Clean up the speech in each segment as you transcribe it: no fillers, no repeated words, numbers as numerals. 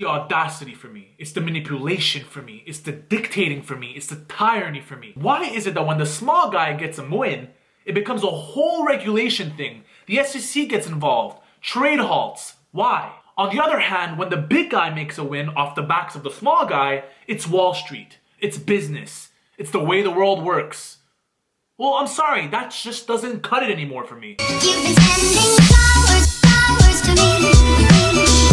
the audacity for me. It's the manipulation for me. It's the dictating for me. It's the tyranny for me. Why is it that when the small guy gets a win, it becomes a whole regulation thing? The SEC gets involved. Trade halts. Why? On the other hand, when the big guy makes a win off the backs of the small guy, it's Wall Street. It's business. It's the way the world works. Well, I'm sorry, that just doesn't cut it anymore for me. You've been sending flowers to me.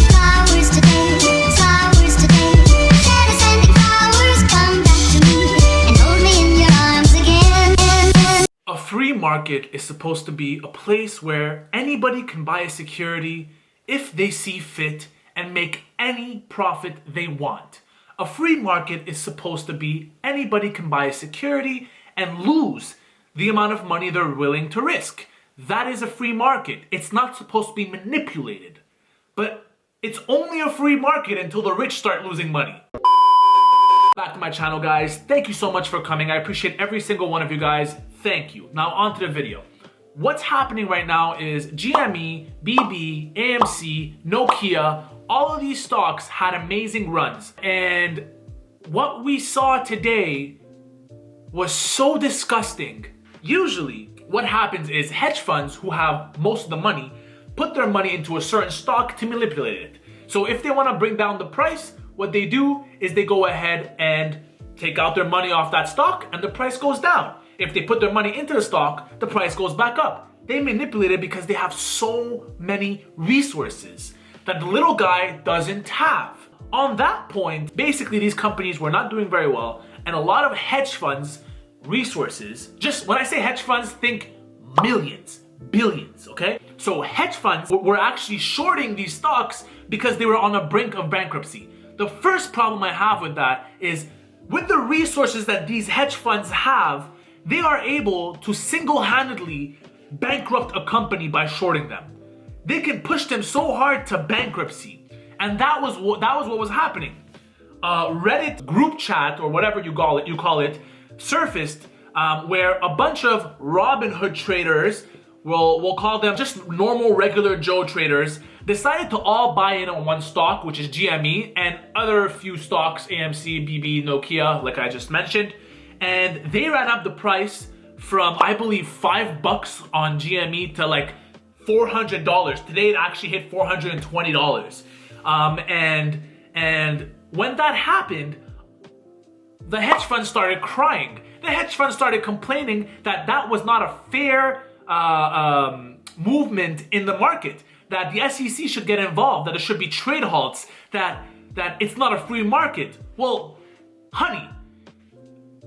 Flowers today, flowers today. Instead of sending flowers, come back to me and hold me in your arms again. A free market is supposed to be a place where anybody can buy a security if they see fit and make any profit they want. A free market is supposed to be anybody can buy a security and lose the amount of money they're willing to risk. That is a free market. It's not supposed to be manipulated. But it's only a free market until the rich start losing money. Back to my channel, guys. Thank you so much for coming. I appreciate every single one of you guys. Thank you. Now on to the video. What's happening right now is GME, BB, AMC, Nokia, all of these stocks had amazing runs. And what we saw today was so disgusting. Usually, what happens is hedge funds who have most of the money put their money into a certain stock to manipulate it. So if they want to bring down the price, what they do is they go ahead and take out their money off that stock and the price goes down. If they put their money into the stock, the price goes back up. They manipulate it because they have so many resources that the little guy doesn't have. On that point, basically these companies were not doing very well, and a lot of hedge funds resources, just when I say hedge funds, think millions, billions, okay? So hedge funds were actually shorting these stocks because they were on the brink of bankruptcy. The first problem I have with that is with the resources that these hedge funds have, they are able to single-handedly bankrupt a company by shorting them. They can push them so hard to bankruptcy. And that was what was happening. Reddit group chat, or whatever you call it, surfaced where a bunch of Robinhood traders, we'll call them just normal regular Joe traders, decided to all buy in on one stock, which is GME, and other few stocks, AMC, BB, Nokia, like I just mentioned. And they ran up the price from, I believe, $5 on GME to like $400. Today it actually hit $420. And when that happened, the hedge funds started crying. The hedge funds started complaining that that was not a fair movement in the market, that the SEC should get involved, that there should be trade halts, that it's not a free market. Well, honey,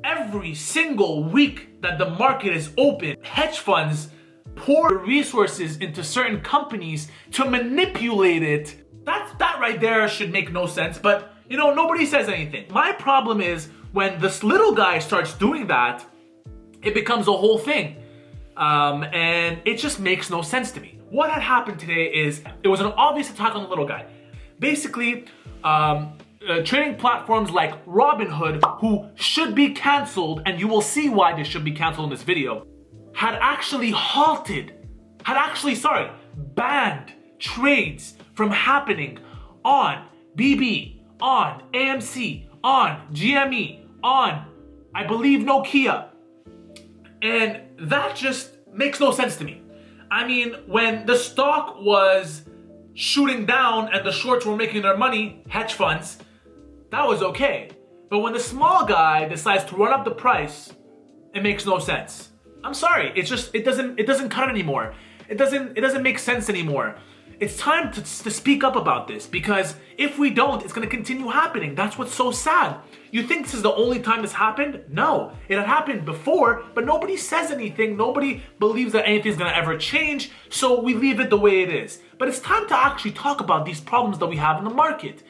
every single week that the market is open, hedge funds pour resources into certain companies to manipulate it. That right there should make no sense, but you know, nobody says anything. My problem is when this little guy starts doing that, it becomes a whole thing. And it just makes no sense to me. What had happened today is it was an obvious attack on the little guy. Basically, trading platforms like Robinhood, who should be canceled, and you will see why they should be canceled in this video, had actually banned trades from happening on BB, on AMC, on GME, on, I believe, Nokia. And that just makes no sense to me. I mean, when the stock was shooting down and the shorts were making their money, hedge funds, that was okay. But when the small guy decides to run up the price, it makes no sense. I'm sorry, it doesn't cut anymore. It doesn't make sense anymore. It's time to speak up about this, because if we don't, it's gonna continue happening. That's what's so sad. You think this is the only time this happened? No, it had happened before, but nobody says anything. Nobody believes that anything's gonna ever change, so we leave it the way it is. But it's time to actually talk about these problems that we have in the market.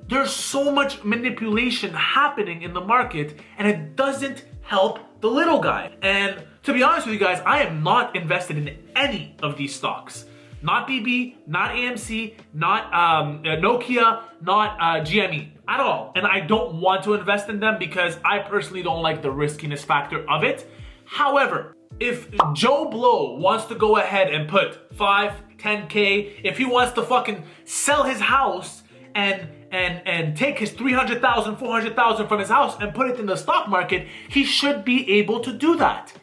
There's so much manipulation happening in the market, and it doesn't help the little guy. And to be honest with you guys, I am not invested in any of these stocks. Not BB, not AMC, not Nokia, not GME at all. And I don't want to invest in them because I personally don't like the riskiness factor of it. However, if Joe Blow wants to go ahead and put 5, 10K, if he wants to fucking sell his house and and take his 300,000, 400,000 from his house and put it in the stock market, he should be able to do that.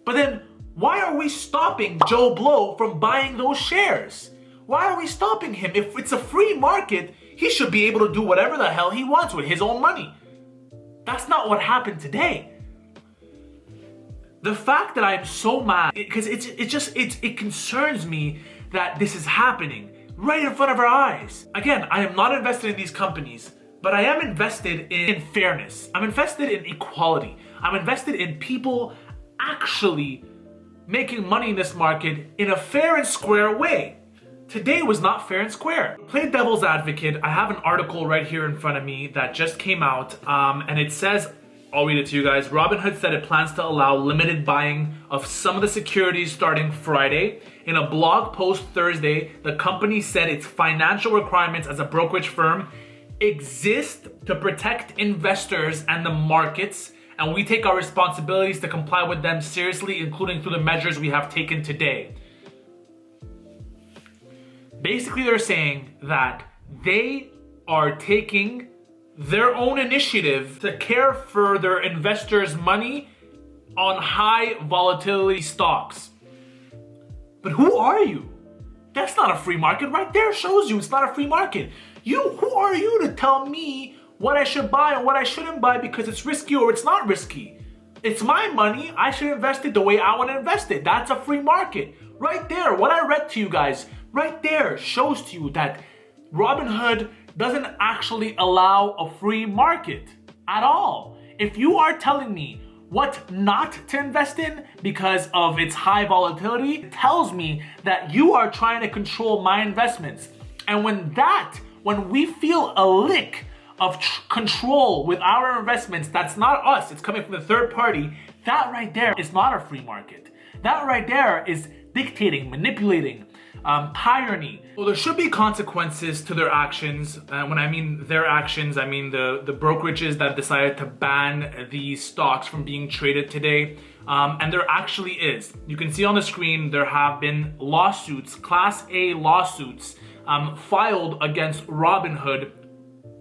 But then why are we stopping Joe Blow from buying those shares? Why are we stopping him? If it's a free market, he should be able to do whatever the hell he wants with his own money. That's not what happened today. The fact that I'm so mad, because it concerns me that this is happening right in front of our eyes. Again, I am not invested in these companies, but I am invested in fairness. I'm invested in equality. I'm invested in people actually making money in this market in a fair and square way. Today was not fair and square. Play devil's advocate. I have an article right here in front of me that just came out, and it says, I'll read it to you guys. Robinhood said it plans to allow limited buying of some of the securities starting Friday. In a blog post Thursday, the company said its financial requirements as a brokerage firm exist to protect investors and the markets, and we take our responsibilities to comply with them seriously, including through the measures we have taken today. Basically, they're saying that they are taking their own initiative to care for their investors' money on high volatility stocks. But who are you? That's not a free market. Right there shows you it's not a free market. Who are you to tell me what I should buy and what I shouldn't buy because it's risky or it's not risky? It's my money. I should invest it the way I want to invest it. That's a free market. Right there, what I read to you guys, right there shows to you that Robinhood doesn't actually allow a free market at all. If you are telling me what not to invest in because of its high volatility, it tells me that you are trying to control my investments. And when we feel a lick of control with our investments, that's not us, it's coming from the third party, that right there is not a free market. That right there is dictating, manipulating, tyranny. Well, there should be consequences to their actions. When I mean their actions, I mean the brokerages that decided to ban these stocks from being traded today. And there actually is. You can see on the screen there have been lawsuits, Class A lawsuits, filed against Robinhood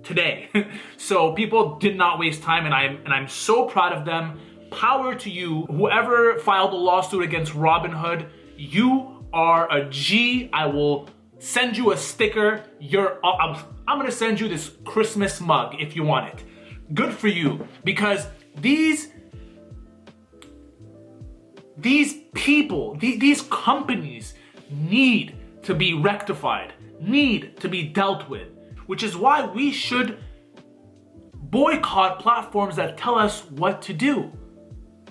today. So people did not waste time, and I'm so proud of them. Power to you, whoever filed a lawsuit against Robinhood. You are a G. I will send you a sticker. I'm gonna send you this Christmas mug if you want it. Good for you, because these people, these companies need to be rectified, need to be dealt with, which is why we should boycott platforms that tell us what to do.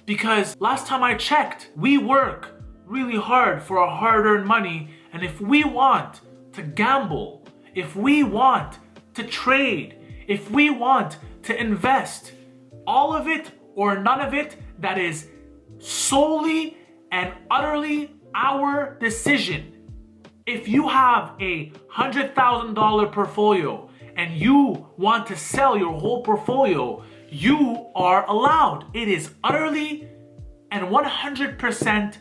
Because last time I checked, we work really hard for our hard-earned money, and if we want to gamble, if we want to trade, if we want to invest, all of it or none of it, that is solely and utterly our decision. If you have a $100,000 portfolio and you want to sell your whole portfolio, you are allowed. It is utterly and 100%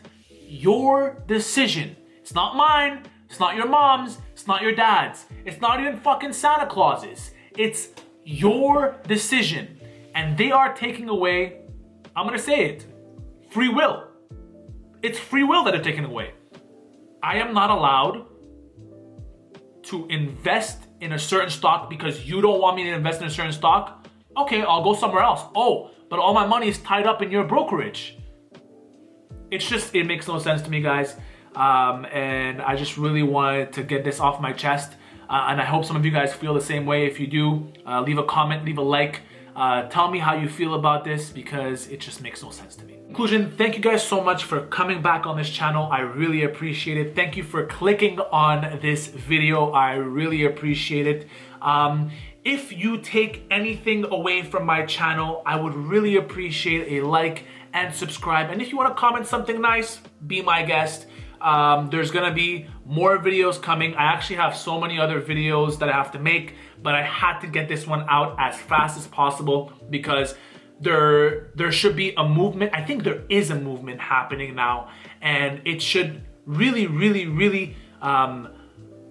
your decision. It's not mine, it's not your mom's, it's not your dad's, it's not even fucking Santa Claus's. It's your decision. And they are taking away, I'm gonna say it, free will. It's free will that they're taking away. I am not allowed to invest in a certain stock because you don't want me to invest in a certain stock. Okay, I'll go somewhere else. Oh, but all my money is tied up in your brokerage. It makes no sense to me, guys. And I just really wanted to get this off my chest. And I hope some of you guys feel the same way. If you do, leave a comment, leave a like. Tell me how you feel about this, because it just makes no sense to me. In conclusion, thank you guys so much for coming back on this channel. I really appreciate it. Thank you for clicking on this video. I really appreciate it. If you take anything away from my channel, I would really appreciate a like and subscribe. And if you want to comment something nice, be my guest. There's gonna be more videos coming. I actually have so many other videos that I have to make, but I had to get this one out as fast as possible because there should be a movement. I think there is a movement happening now, and it should really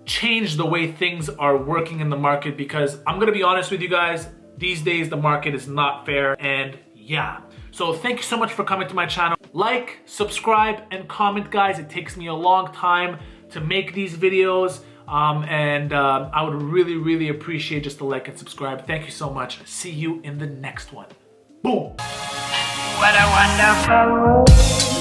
change the way things are working in the market, because I'm gonna be honest with you guys, these days the market is not fair. And yeah, so thank you so much for coming to my channel. Like, subscribe, and comment, guys. It takes me a long time to make these videos, and I would really appreciate just a like and subscribe. Thank you so much. See you in the next one. Boom. What a wonderful